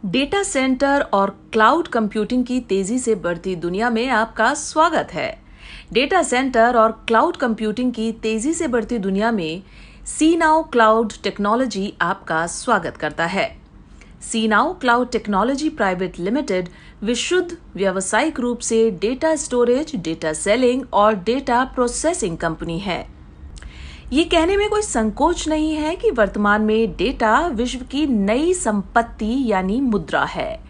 Data centre और cloud computing की तेजी से बढ़ती दुनिया में आपका स्वागत है। डेटा सेंटर और क्लाउड कंप्यूटिंग की तेजी से बढ़ती दुनिया में सीनाउ क्लाउड टेक्नोलॉजी आपका स्वागत करता है। सीनाउ क्लाउड टेक्नोलॉजी प्राइवेट लिमिटेड विशुद्ध व्यावसायिक रूप से डेटा स्टोरेज, डेटा सेलिंग और डेटा प्रोसेसिंग कंपनी है। ये कहने में कोई संकोच नहीं है कि वर्तमान में डेटा विश्व की नई संपत्ति यानी मुद्रा है।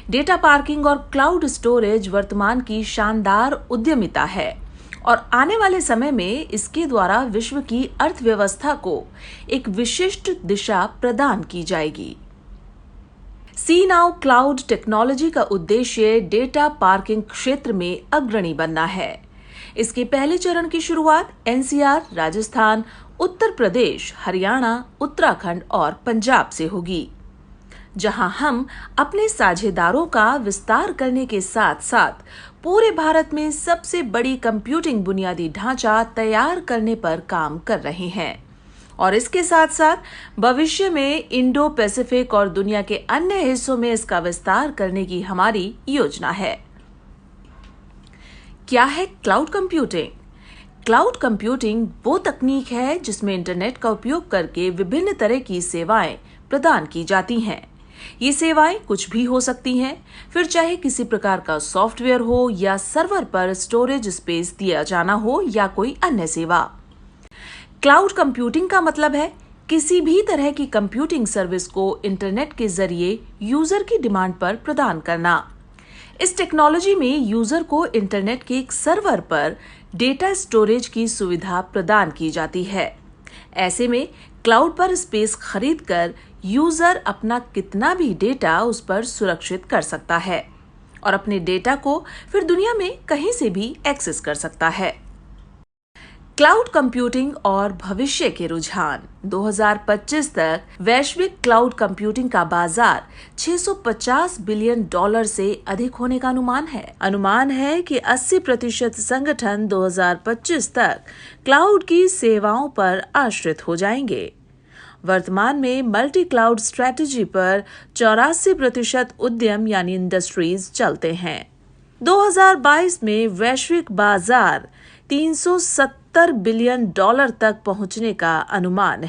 डेटा पार्किंग और क्लाउड स्टोरेज वर्तमान की शानदार उद्यमिता है और आने वाले समय में इसके द्वारा विश्व की अर्थव्यवस्था को एक विशिष्ट दिशा प्रदान की जाएगी। सीनाउ क्लाउड टेक्नोलॉजी का उद्देश्य डेटा पार्किंग क्षेत्र में अग्रणी बनना है। इसके पहले चरण की शुरुआत एनसीआर, राजस्थान, उत्तर प्रदेश, हरियाणा, उत्तराखंड और पंजाब से होगी, जहां हम अपने साझेदारों का विस्तार करने के साथ साथ पूरे भारत में सबसे बड़ी कंप्यूटिंग बुनियादी ढांचा तैयार करने पर काम कर रहे हैं और इसके साथ साथ भविष्य में इंडो पैसिफिक और दुनिया के अन्य हिस्सों में इसका विस्तार करने की हमारी योजना है। क्या है क्लाउड कंप्यूटिंग? क्लाउड कंप्यूटिंग वो तकनीक है जिसमें इंटरनेट का उपयोग करके विभिन्न तरह की सेवाएं प्रदान की जाती हैं। ये सेवाएं कुछ भी हो सकती हैं, फिर चाहे किसी प्रकार का सॉफ्टवेयर हो या सर्वर पर स्टोरेज स्पेस दिया जाना हो या कोई अन्य सेवा। क्लाउड कंप्यूटिंग का मतलब है किसी भी तरह की कंप्यूटिंग सर्विस को इंटरनेट के जरिए यूजर की डिमांड पर प्रदान करना। इस टेक्नोलॉजी में यूजर को इंटरनेट के एक सर्वर पर डेटा स्टोरेज की सुविधा प्रदान की जाती है। ऐसे में क्लाउड पर स्पेस खरीदकर यूजर अपना कितना भी डेटा उस पर सुरक्षित कर सकता है और अपने डेटा को फिर दुनिया में कहीं से भी एक्सेस कर सकता है। क्लाउड कंप्यूटिंग और भविष्य के रुझान 2025 तक वैश्विक क्लाउड कंप्यूटिंग का बाजार $650 बिलियन से अधिक होने का अनुमान है कि 80% संगठन 2025 तक क्लाउड की सेवाओं पर आश्रित हो जाएंगे। वर्तमान में मल्टी क्लाउड स्ट्रेटजी पर 84% उद्यम यानी इंडस्ट्रीज चलते हैं। 2022 में वैश्विक बाजार $370 बिलियन तक पहुंचने का अनुमान है।